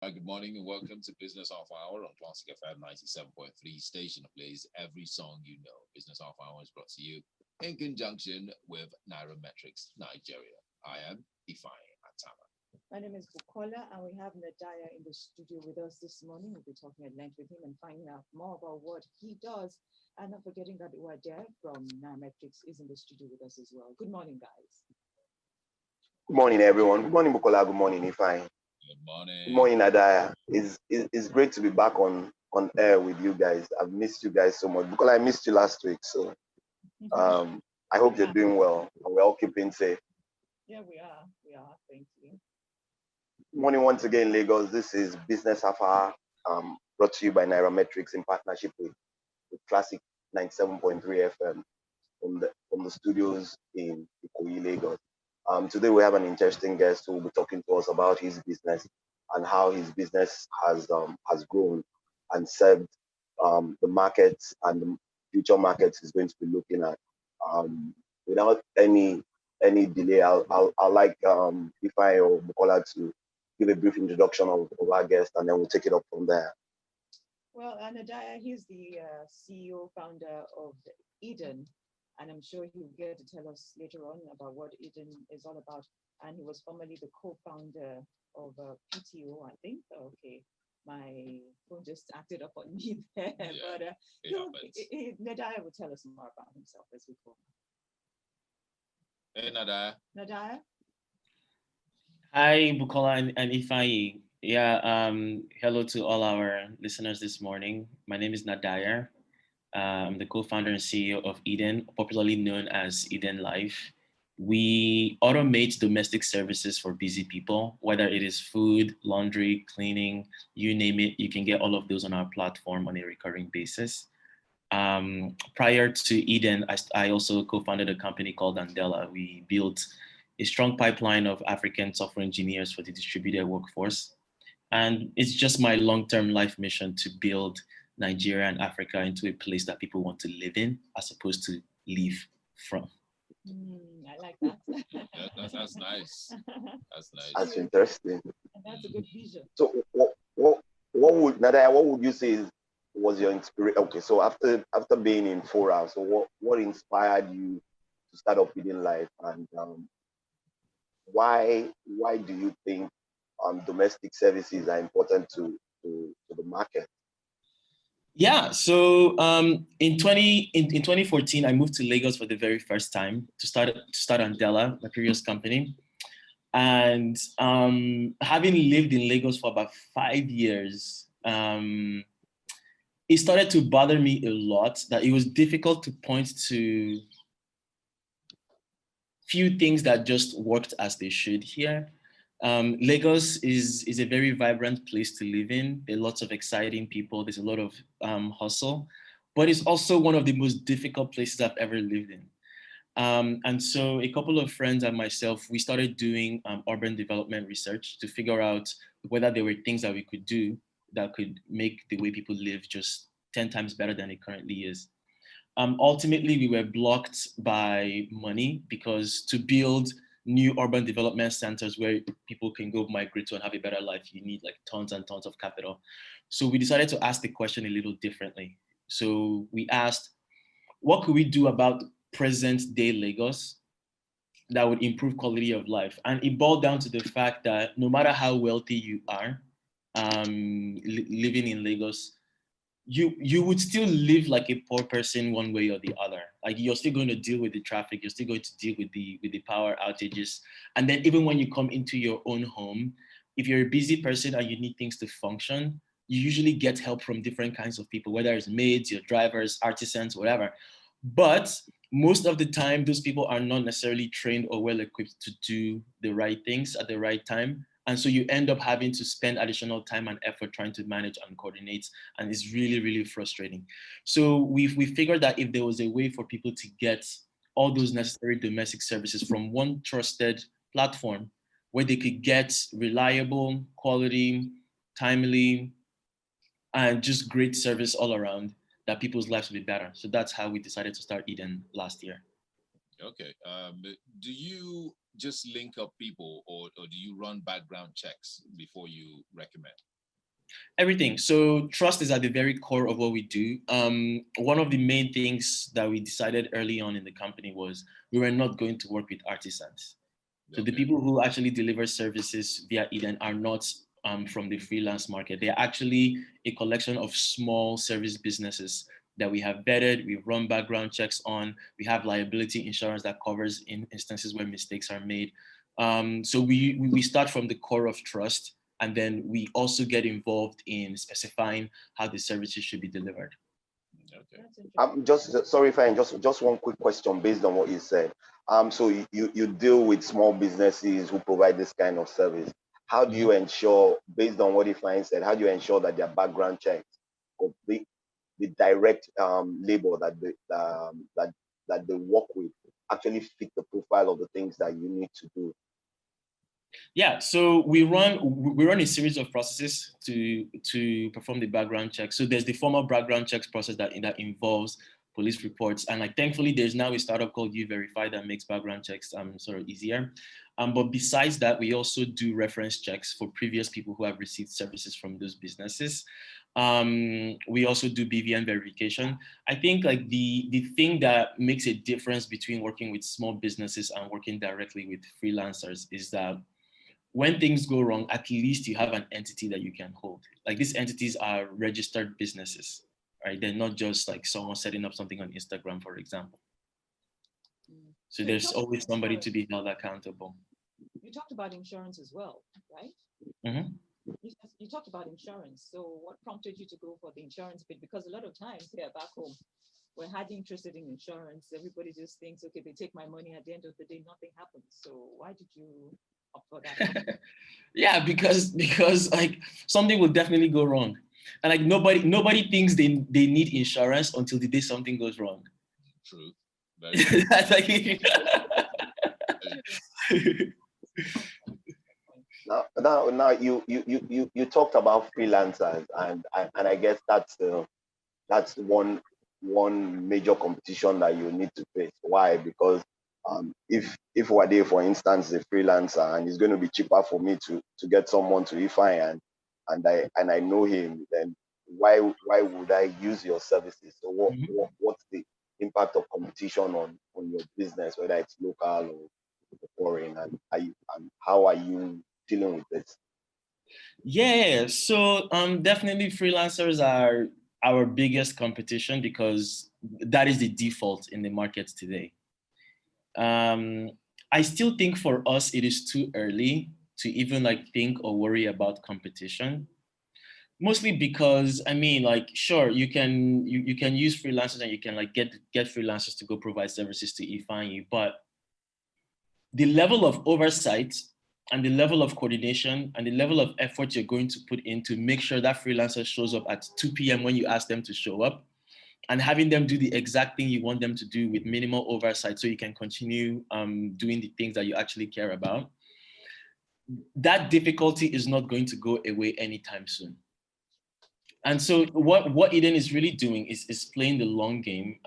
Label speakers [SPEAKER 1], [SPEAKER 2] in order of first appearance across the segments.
[SPEAKER 1] Good morning and welcome to Business Half Hour on Classic FM 97.3 station that plays every song you know. Business Half Hour is brought to you in conjunction with Nairametrics Nigeria. I am Ifai Atama.
[SPEAKER 2] My name is Bukola, and we have Nadayar in the studio with us this morning. We'll be talking at length with him and finding out more about what he does. And not forgetting that Uwade from Nairametrics is in the studio with us as well. Good morning, guys.
[SPEAKER 3] Good morning, everyone. Good morning, Bukola. Good morning, Ifai.
[SPEAKER 1] Good morning.
[SPEAKER 3] Good morning, Nadaya. It's great to be back on air with you guys. I've missed you guys so much. Bukola, I missed you last week, so I hope you're doing well and we're all keeping safe.
[SPEAKER 2] Yeah, we are. We are. Thank you.
[SPEAKER 3] Good morning once again, Lagos. This is Business Half Hour, brought to you by Nairametrics in partnership with Classic 97.3 FM from the studios in Ikoyi, Lagos. Today we have an interesting guest who will be talking to us about his business and how his business has grown and served the markets and the future markets he's going to be looking at. Without any delay, I'll like Ifai or Bukola to give a brief introduction of our guest, and then we'll take it up from there.
[SPEAKER 2] Well, Nadayar, he's the CEO, founder of Eden, and I'm sure he'll get to tell us later on about what Eden is all about. And he was formerly the co-founder of PTO, I think. Okay, my phone just acted up on me there, but Nadayar will tell us more about himself as we go.
[SPEAKER 1] Hey, Nadayar.
[SPEAKER 2] Nadayar?
[SPEAKER 4] Hi, Bukola and Ifai. Hello to all our listeners this morning. My name is Nadayar. I'm the co-founder and CEO of Eden, popularly known as Eden Life. We automate domestic services for busy people, whether it is food, laundry, cleaning, you name it, you can get all of those on our platform on a recurring basis. Prior to Eden, I also co-founded a company called Andela. We built a strong pipeline of African software engineers for the distributed workforce. And it's just my long-term life mission to build Nigeria and Africa into a place that people want to live in as opposed to live from.
[SPEAKER 2] I like that.
[SPEAKER 1] That's nice. That's nice.
[SPEAKER 3] That's interesting.
[SPEAKER 2] And that's a good vision.
[SPEAKER 3] So, what would you say was your inspiration? Okay, so after being in Fora, so what inspired you to start up Eden Life, and why do you think domestic services are important to the market?
[SPEAKER 4] Yeah, so in 2014, I moved to Lagos for the very first time to start Andela, my previous company. And having lived in Lagos for about 5 years, it started to bother me a lot that it was difficult to point to few things that just worked as they should here. Lagos is a very vibrant place to live in. There are lots of exciting people. There's a lot of hustle, but it's also one of the most difficult places I've ever lived in. And so a couple of friends and myself, we started doing urban development research to figure out whether there were things that we could do that could make the way people live just 10 times better than it currently is. Ultimately, we were blocked by money because to build new urban development centers where people can go migrate to and have a better life, you need like tons and tons of capital. So we decided to ask the question a little differently. So we asked, what could we do about present day Lagos that would improve quality of life? And it boiled down to the fact that no matter how wealthy you are, living in Lagos, you would still live like a poor person one way or the other. Like you're still going to deal with the traffic, you're still going to deal with the power outages. And then even when you come into your own home, if you're a busy person and you need things to function, you usually get help from different kinds of people, whether it's maids, your drivers, artisans, whatever. But most of the time, those people are not necessarily trained or well equipped to do the right things at the right time. And so you end up having to spend additional time and effort trying to manage and coordinate. And it's really, really frustrating. So we figured that if there was a way for people to get all those necessary domestic services from one trusted platform where they could get reliable, quality, timely, and just great service all around, that people's lives would be better. So that's how we decided to start Eden last year.
[SPEAKER 1] Okay. Do you just link up people or do you run background checks before you recommend?
[SPEAKER 4] Everything. So trust is at the very core of what we do. One of the main things that we decided early on in the company was we were not going to work with artisans. So the people who actually deliver services via Eden are not from the freelance market. They are actually a collection of small service businesses that we have vetted, we run background checks on, we have liability insurance that covers in instances where mistakes are made. So we start from the core of trust, and then we also get involved in specifying how the services should be delivered.
[SPEAKER 3] I'm just sorry, Fine. Just one quick question based on what you said. So you deal with small businesses who provide this kind of service. How do you ensure, based on what Ifeanyi said, how do you ensure that their background checks of the direct labor that they work with actually fit the profile of the things that you need to do?
[SPEAKER 4] Yeah, so we run a series of processes to perform the background check. So there's the formal background checks process that involves police reports, and like thankfully there's now a startup called U-Verify that makes background checks sort of easier. But besides that, we also do reference checks for previous people who have received services from those businesses. We also do BVN verification. I think like the thing that makes a difference between working with small businesses and working directly with freelancers is that when things go wrong, at least you have an entity that you can hold. Like these entities are registered businesses, right? They're not just like someone setting up something on Instagram, for example. So there's always somebody to be held accountable.
[SPEAKER 2] You talked about insurance as well, right?
[SPEAKER 4] Mm-hmm.
[SPEAKER 2] You talked about insurance. So what prompted you to go for the insurance bit? Because a lot of times here back home, we're hardly interested in insurance. Everybody just thinks, okay, they take my money, at the end of the day, nothing happens. So why did you opt for that?
[SPEAKER 4] Yeah, because like something will definitely go wrong. And like nobody thinks they need insurance until the day something goes wrong.
[SPEAKER 1] True. Very true.
[SPEAKER 4] That's like
[SPEAKER 3] Now you talked about freelancers, and I guess that's one major competition that you need to face. Why? Because if Wade, for instance, is a freelancer and it's going to be cheaper for me to get someone to Ifeanyi and I know him, then why would I use your services? So what's the impact of competition on your business, whether it's local or foreign, and how are you dealing with this?
[SPEAKER 4] Yeah, so definitely freelancers are our biggest competition because that is the default in the market today. I still think for us it is too early to even like think or worry about competition. Mostly because I mean, like, sure, you can use freelancers and you can like get freelancers to go provide services to Ifeanyi, but the level of oversight and the level of coordination and the level of effort you're going to put in to make sure that freelancer shows up at 2 p.m. when you ask them to show up, and having them do the exact thing you want them to do with minimal oversight so you can continue doing the things that you actually care about, that difficulty is not going to go away anytime soon. And so what Eden is really doing is playing the long game.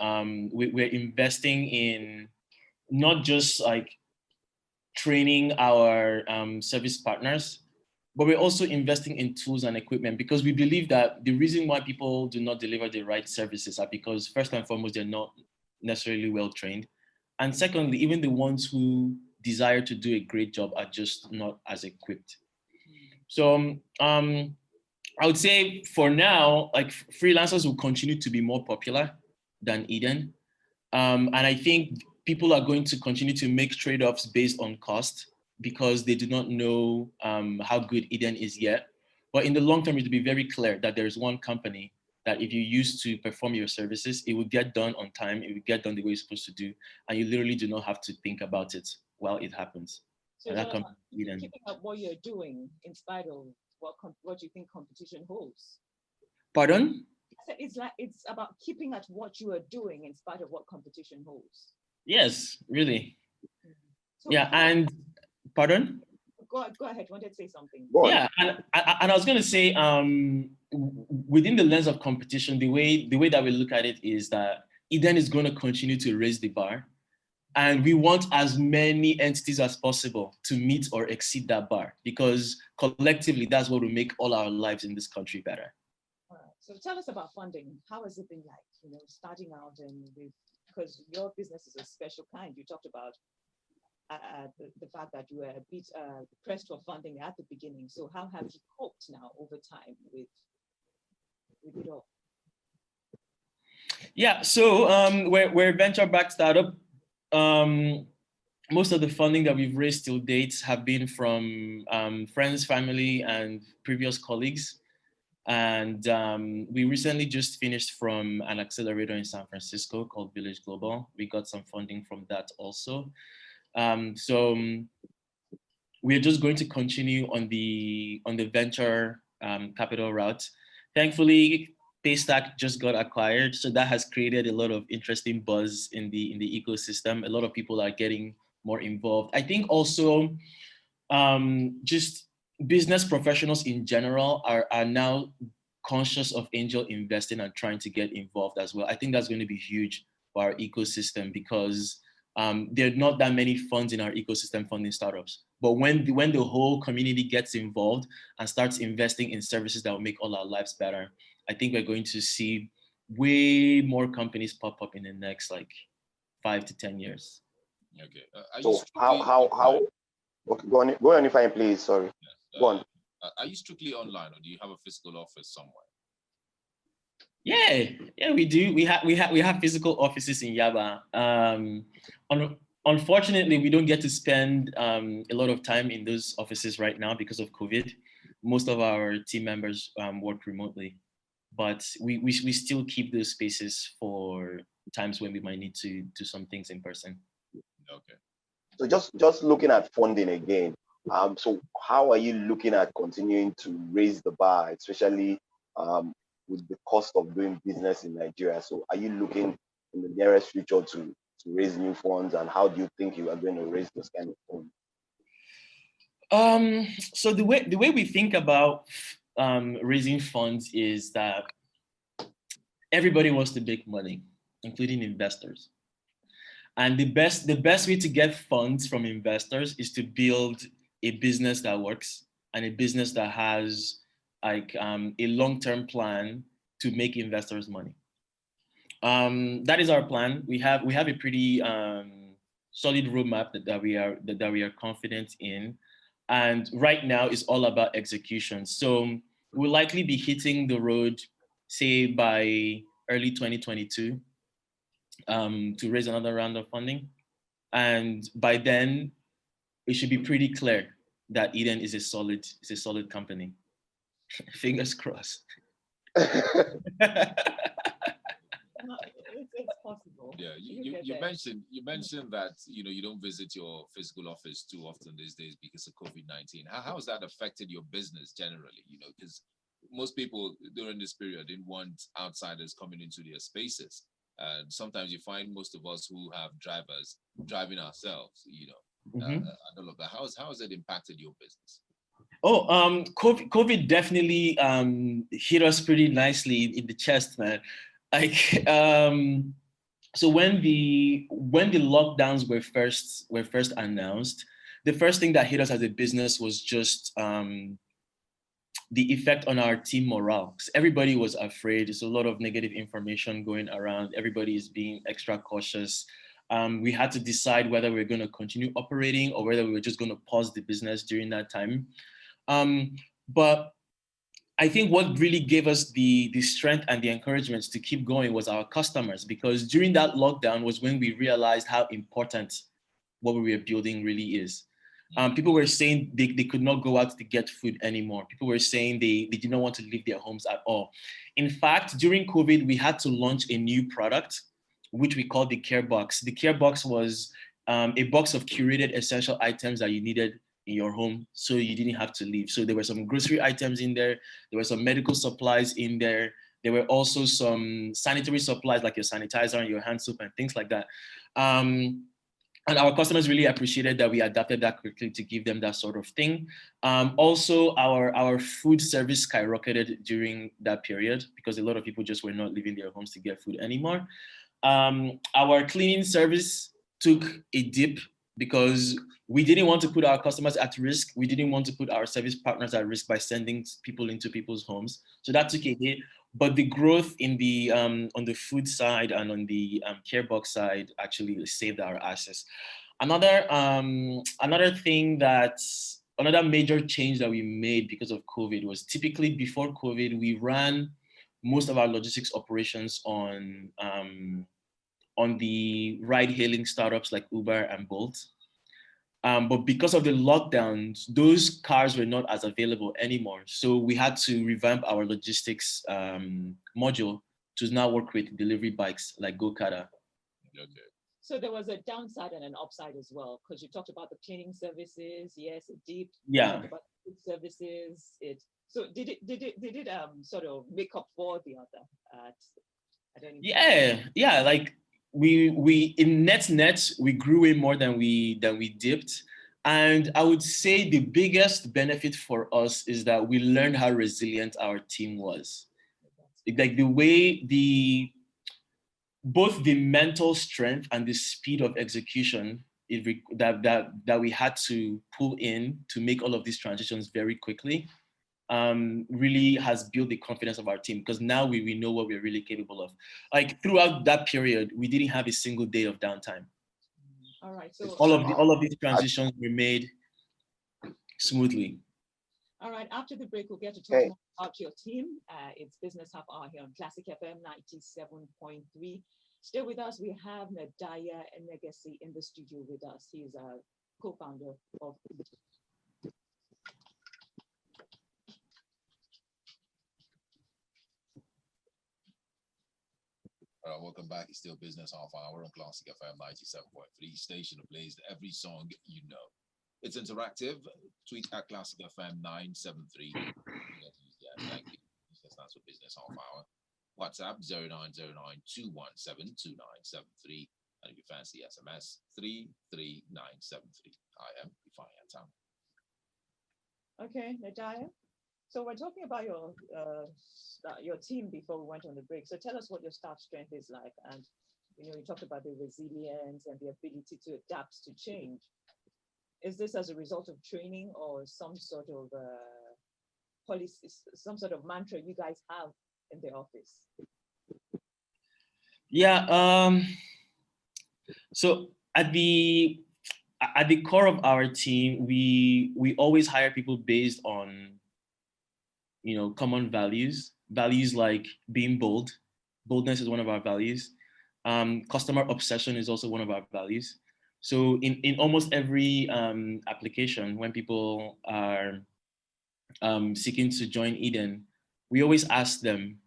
[SPEAKER 4] We're investing in not just like training our service partners, but we're also investing in tools and equipment because we believe that the reason why people do not deliver the right services are because first and foremost, they're not necessarily well trained. And secondly, even the ones who desire to do a great job are just not as equipped. So I would say for now, like freelancers will continue to be more popular than Eden. And I think people are going to continue to make trade-offs based on cost because they do not know how good Eden is yet. But in the long term, it will be very clear that there's one company that if you use to perform your services, it will get done on time, it will get done the way it's supposed to do, and you literally do not have to think about it while it happens.
[SPEAKER 2] So
[SPEAKER 4] and that company, Eden.
[SPEAKER 2] Keeping up what you're doing in spite of what you think competition holds.
[SPEAKER 4] Pardon?
[SPEAKER 2] It's about keeping at what you are doing in spite of what competition holds.
[SPEAKER 4] Yes, really.
[SPEAKER 2] So
[SPEAKER 4] yeah, and pardon?
[SPEAKER 2] Go ahead. Wanted to say something.
[SPEAKER 4] Yeah, and I was going to say, within the lens of competition, the way that we look at it is that Eden is going to continue to raise the bar. And we want as many entities as possible to meet or exceed that bar, because collectively, that's what will make all our lives in this country better.
[SPEAKER 2] All right. So tell us about funding. How has it been like, starting out and because your business is a special kind. You talked about the fact that you were a bit pressed for funding at the beginning. So how have you coped now over time with it all?
[SPEAKER 4] Yeah, so we're a venture-backed startup. Most of the funding that we've raised till date have been from friends, family, and previous colleagues. And we recently just finished from an accelerator in San Francisco called Village Global. We got some funding from that also. So we're just going to continue on the venture capital route. Thankfully, Paystack just got acquired, so that has created a lot of interesting buzz in the ecosystem. A lot of people are getting more involved. I think also just business professionals in general are now conscious of angel investing and trying to get involved as well. I think that's going to be huge for our ecosystem, because there are not that many funds in our ecosystem funding startups. But when the whole community gets involved and starts investing in services that will make all our lives better, I think we're going to see way more companies pop up in the next 5 to 10 years.
[SPEAKER 1] Okay.
[SPEAKER 3] So how? Okay, go on if I please. Sorry.
[SPEAKER 1] Yeah.
[SPEAKER 3] Go on.
[SPEAKER 1] Are you strictly online, or do you have a physical office somewhere?
[SPEAKER 4] Yeah, we do. We have physical offices in Yaba. Unfortunately, we don't get to spend a lot of time in those offices right now because of COVID. Most of our team members work remotely, but we still keep those spaces for times when we might need to do some things in person.
[SPEAKER 1] Okay.
[SPEAKER 3] So just looking at funding again. So how are you looking at continuing to raise the bar, especially with the cost of doing business in Nigeria? So are you looking in the nearest future to raise new funds, and how do you think you are going to raise those kind of funds?
[SPEAKER 4] So the way we think about raising funds is that everybody wants to make money, including investors. And the best way to get funds from investors is to build a business that works, and a business that has a long-term plan to make investors money. That is our plan. We have a pretty solid roadmap that we are confident in, and right now it's all about execution. So we'll likely be hitting the road, say by early 2022, to raise another round of funding, and by then it should be pretty clear that Eden is a solid company. Fingers crossed.
[SPEAKER 2] It's possible.
[SPEAKER 1] Yeah, you mentioned that you don't visit your physical office too often these days because of COVID-19. How has that affected your business generally? Because most people during this period didn't want outsiders coming into their spaces, and sometimes you find most of us who have drivers driving ourselves. And all of that. How has it impacted your business?
[SPEAKER 4] Oh, COVID definitely hit us pretty nicely in the chest, man. So when the lockdowns were first announced, the first thing that hit us as a business was just the effect on our team morale. 'Cause everybody was afraid. There's a lot of negative information going around. Everybody is being extra cautious. We had to decide whether we were going to continue operating or whether we were just going to pause the business during that time. But I think what really gave us the strength and the encouragement to keep going was our customers, because during that lockdown was when we realized how important what we were building really is. People were saying they could not go out to get food anymore. People were saying they did not want to leave their homes at all. In fact, during COVID, we had to launch a new product, which we called the Care Box. The Care Box was a box of curated essential items that you needed in your home, so you didn't have to leave. So there were some grocery items in there. There were some medical supplies in there. There were also some sanitary supplies like your sanitizer and your hand soap and things like that. And our customers really appreciated that we adapted that quickly to give them that sort of thing. Also, our food service skyrocketed during that period because a lot of people just were not leaving their homes to get food anymore. Our cleaning service took a dip because we didn't want to put our customers at risk. We didn't want to put our service partners at risk by sending people into people's homes. So that took a hit. But the growth in the on the food side and on the care box side actually saved our assets. Another another major change that we made because of COVID was typically before COVID, we ran most of our logistics operations on the ride-hailing startups like Uber and Bolt. But because of the lockdowns, those cars were not as available anymore. So we had to revamp our logistics module to now work with delivery bikes like GoCarta.
[SPEAKER 1] Okay.
[SPEAKER 2] So there was a downside and an upside as well, because you talked about the cleaning services. Yes, it did.
[SPEAKER 4] Yeah.
[SPEAKER 2] You talked about food services. So did it sort of make up for the other? I don't know.
[SPEAKER 4] Yeah. Like we in net we grew way more than we dipped. And I would say the biggest benefit for us is that we learned how resilient our team was. Like the way both the mental strength and the speed of execution that we had to pull in to make all of these transitions very quickly really has built the confidence of our team, because now we know what we're really capable of. Like throughout that period, we didn't have a single day of downtime.
[SPEAKER 2] All right. So
[SPEAKER 4] all of these transitions were made smoothly.
[SPEAKER 2] All right. After the break, we'll get to talk more about your team. It's Business Half Hour here on Classic FM 97.3. Stay with us. We have Nadayar Enegesi in the studio with us. He's a co-founder of
[SPEAKER 1] welcome back. It's still Business Half Hour on Classic FM 97.3, station that plays every song you know. It's interactive. Tweet at Classic FM 973. Thank you. That's for Business Half Hour. WhatsApp 0909-217-2973. And if you fancy SMS, 33973. I am Ifeanyi Tam.
[SPEAKER 2] Okay, Nadayar. So we're talking about your team before we went on the break. So tell us what your staff strength is like. And you talked about the resilience and the ability to adapt to change. Is this as a result of training or some sort of policy, some sort of mantra you guys have in the office?
[SPEAKER 4] Yeah. So at the core of our team, we always hire people based on common values like being bold. Boldness is one of our values. Customer obsession is also one of our values. So in almost every application, when people are seeking to join Eden, we always ask them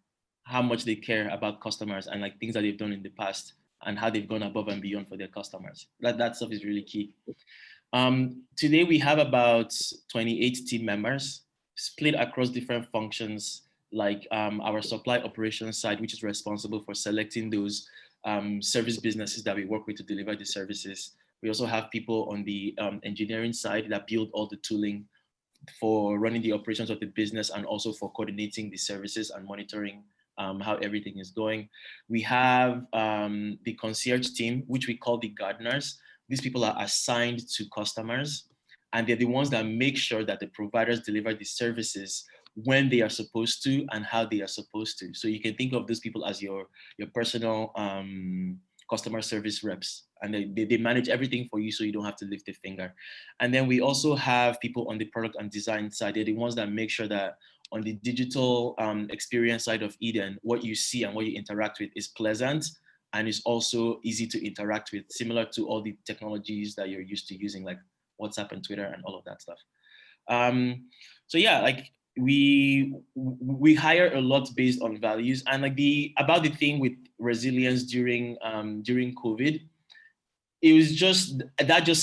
[SPEAKER 4] how much they care about customers and like things that they've done in the past and how they've gone above and beyond for their customers. That stuff is really key. Today we have about 28 team members split across different functions, like our supply operations side, which is responsible for selecting those service businesses that we work with to deliver the services. We also have people on the engineering side that build all the tooling for running the operations of the business and also for coordinating the services and monitoring how everything is going. We have the concierge team, which we call the gardeners. These people are assigned to customers, and they're the ones that make sure that the providers deliver the services when they are supposed to and how they are supposed to. So you can think of those people as your personal customer service reps, and they manage everything for you so you don't have to lift a finger. And then we also have people on the product and design side. They're the ones that make sure that on the digital experience side of Eden, what you see and what you interact with is pleasant and is also easy to interact with, similar to all the technologies that you're used to using, like WhatsApp and Twitter and all of that stuff. So yeah, like we hire a lot based on values, and like about the thing with resilience during COVID, it was just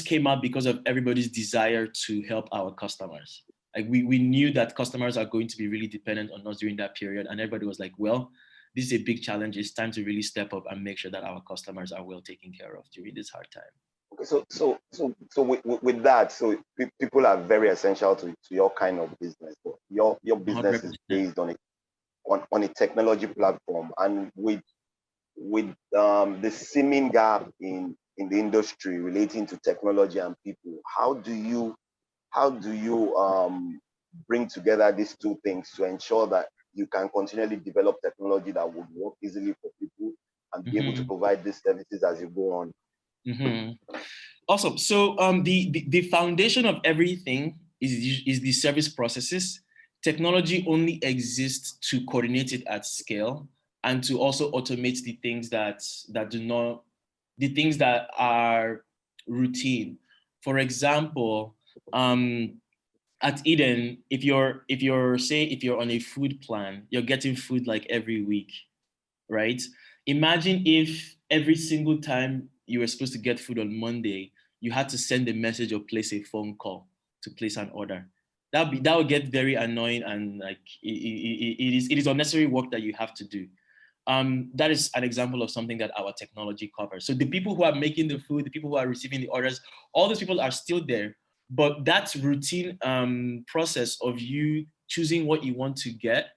[SPEAKER 4] came up because of everybody's desire to help our customers. Like we knew that customers are going to be really dependent on us during that period, and everybody was like, well, this is a big challenge. It's time to really step up and make sure that our customers are well taken care of during this hard time.
[SPEAKER 3] Okay, so with that, so people are very essential to your kind of business. Your business 100%. Is based on a technology platform, and with the seeming gap in in the industry relating to technology and people. How do you bring together these two things to ensure that you can continually develop technology that would work easily for people and be able to provide these services as you go on?
[SPEAKER 4] Awesome. So the foundation of everything is the service processes. Technology only exists to coordinate it at scale and to also automate the things that are routine. For example, at Eden, if you're on a food plan, you're getting food like every week, right? Imagine if every single time you were supposed to get food on Monday, you had to send a message or place a phone call to place an order. That would get very annoying, and like it is unnecessary work that you have to do. That is an example of something that our technology covers. So the people who are making the food, the people who are receiving the orders, all those people are still there, but that routine process of you choosing what you want to get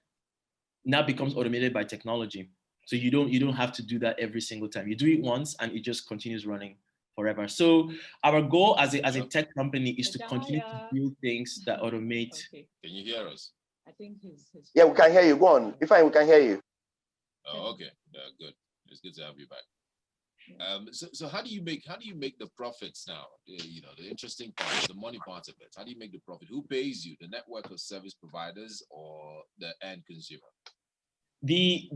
[SPEAKER 4] now becomes automated by technology. So you don't have to do that every single time. You do it once and it just continues running forever. So our goal as a tech company is to continue to build things that automate.
[SPEAKER 1] Okay. Can you hear us?
[SPEAKER 2] I think his
[SPEAKER 3] Yeah, we can hear you. Go on. If we can hear you.
[SPEAKER 1] Oh, okay. Yeah, good. It's good to have you back. So how do you make the profits now? The interesting part, the money part of it. How do you make the profit? Who pays you? The network of service providers or the end consumer?
[SPEAKER 4] The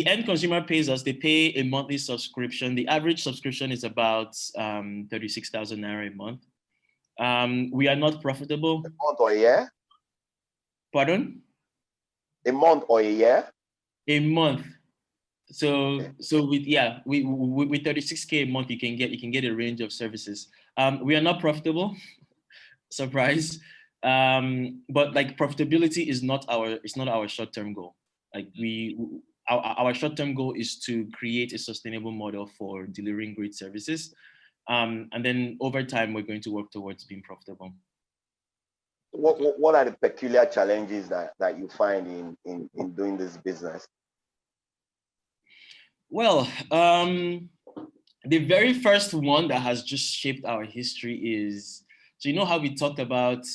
[SPEAKER 4] end consumer pays us. They pay a monthly subscription. The average subscription is about 36,000 naira a month. We are not profitable.
[SPEAKER 3] A month or a year?
[SPEAKER 4] Pardon?
[SPEAKER 3] A month or a year?
[SPEAKER 4] A month. So with 36K a month, you can get a range of services. We are not profitable. Surprise. But like profitability is not our short-term goal. Like our short-term goal is to create a sustainable model for delivering great services. And then over time, we're going to work towards being profitable.
[SPEAKER 3] What are the peculiar challenges that you find in doing this business?
[SPEAKER 4] Well, the very first one that has just shaped our history is, so you know how we talked about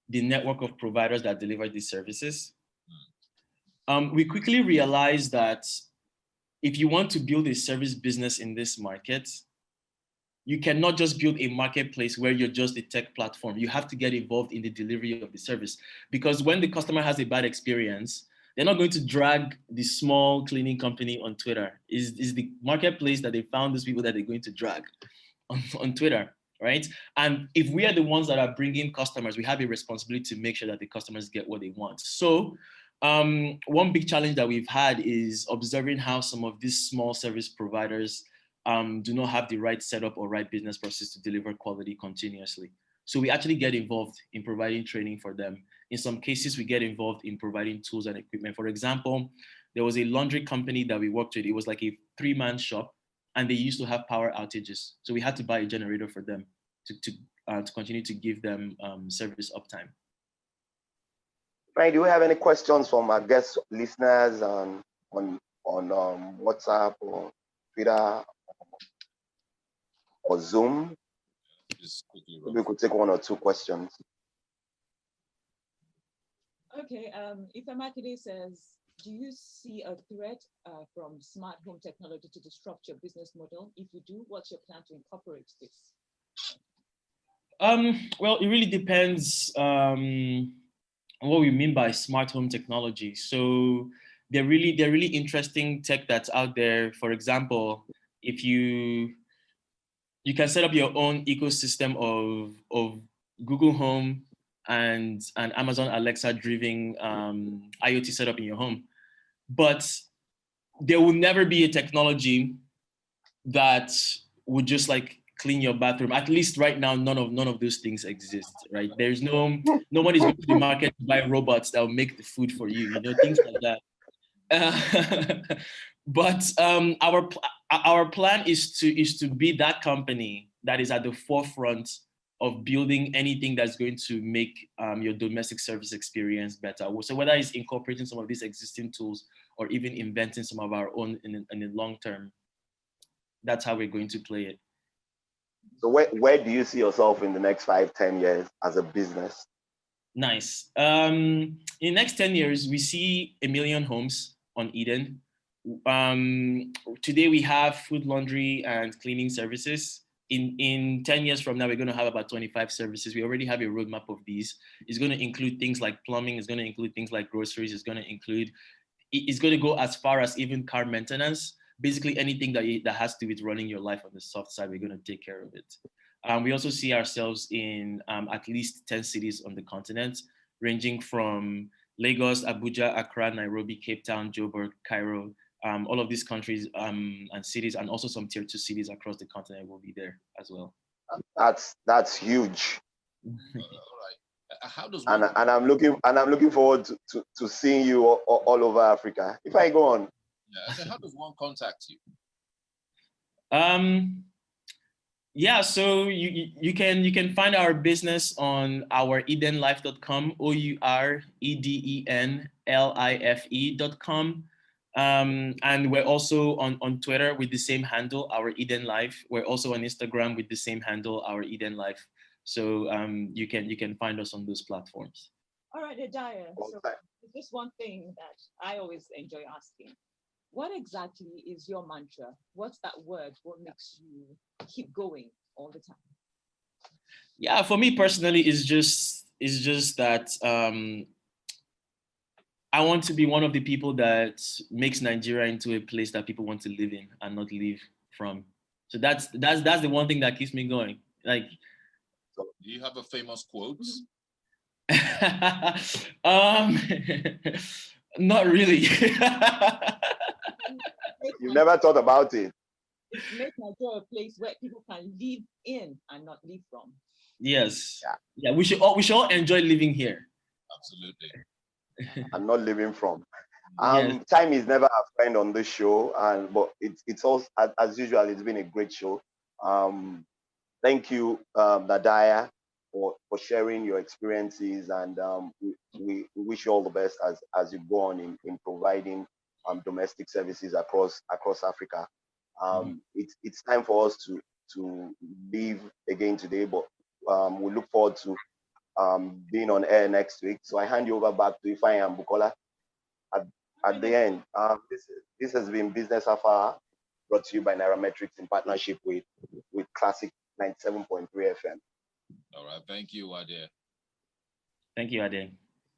[SPEAKER 4] the network of providers that deliver these services? We quickly realized that if you want to build a service business in this market, you cannot just build a marketplace where you're just a tech platform. You have to get involved in the delivery of the service, because when the customer has a bad experience, they're not going to drag the small cleaning company on Twitter. Is the marketplace that they found those people that they're going to drag on Twitter, right? And if we are the ones that are bringing customers, we have a responsibility to make sure that the customers get what they want. So one big challenge that we've had is observing how some of these small service providers do not have the right setup or right business process to deliver quality continuously. So we actually get involved in providing training for them. In some cases, we get involved in providing tools and equipment. For example, there was a laundry company that we worked with. It was like a 3-man shop, and they used to have power outages. So we had to buy a generator for them to continue to give them service uptime.
[SPEAKER 3] Right. Do we have any questions from our guest listeners on WhatsApp or Twitter or Zoom? Maybe we could take 1 or 2 questions.
[SPEAKER 2] Okay. Ifemakide says, do you see a threat from smart home technology to disrupt your business model? If you do, what's your plan to incorporate this?
[SPEAKER 4] Well, it really depends on what we mean by smart home technology. So they're really interesting tech that's out there. For example, if you can set up your own ecosystem of Google Home and Amazon Alexa driven IoT setup in your home. But there will never be a technology that would just like clean your bathroom. At least right now, none of those things exist, right? There's nobody's going to the market to buy robots that will make the food for you, things like that. But our plan is to be that company that is at the forefront of building anything that's going to make your domestic service experience better. So whether it's incorporating some of these existing tools or even inventing some of our own in the long term, that's how we're going to play it.
[SPEAKER 3] So where do you see yourself in the next 5, 10 years as a business?
[SPEAKER 4] Nice. In the next 10 years, we see 1 million homes on Eden. Today we have food, laundry, and cleaning services. In 10 years from now, we're going to have about 25 services. We already have a roadmap of these. It's going to include things like plumbing. It's going to include things like groceries. It's going to go as far as even car maintenance. Basically anything that has to do with running your life on the soft side, we're going to take care of it. We also see ourselves in at least 10 cities on the continent, ranging from Lagos, Abuja, Accra, Nairobi, Cape Town, Joburg, Cairo. All of these countries and cities, and also some tier 2 cities across the continent will be there as well.
[SPEAKER 3] That's huge.
[SPEAKER 1] All right. How does
[SPEAKER 3] and I'm looking forward to seeing you all over Africa. If I go on.
[SPEAKER 1] Yeah. So how does one contact you?
[SPEAKER 4] Yeah, so you can find our business on our edenlife.com, ouredenlife.com. And we're also on Twitter with the same handle, our Eden Life. We're also on Instagram with the same handle, our Eden Life. So you can find us on those platforms.
[SPEAKER 2] All right, Nadayar. So this one thing that I always enjoy asking. What exactly is your mantra? What's that word? What makes you keep going all the time?
[SPEAKER 4] Yeah, for me personally, it's just that I want to be one of the people that makes Nigeria into a place that people want to live in and not live from. So that's the one thing that keeps me going. Like,
[SPEAKER 1] do you have a famous quote?
[SPEAKER 4] Not really.
[SPEAKER 3] You never thought about it.
[SPEAKER 2] Make Nigeria a place where people can live in and not live from.
[SPEAKER 4] Yes. Yeah. We should all enjoy living here.
[SPEAKER 1] Absolutely.
[SPEAKER 3] And not living from.
[SPEAKER 4] Yes.
[SPEAKER 3] Time is never a friend on this show, but it's also as usual. It's been a great show. Thank you, Nadayar, for sharing your experiences, and we wish you all the best as you go on in providing domestic services across Africa. It's time for us to leave again today, but we look forward to being on air next week. So I hand you over back to Ifeanyi and Bukola at the end. This has been Business Afar, brought to you by Nairametrics in partnership with Classic 97.3 FM.
[SPEAKER 1] All right. Thank you, Ade.
[SPEAKER 4] Thank you, Ade.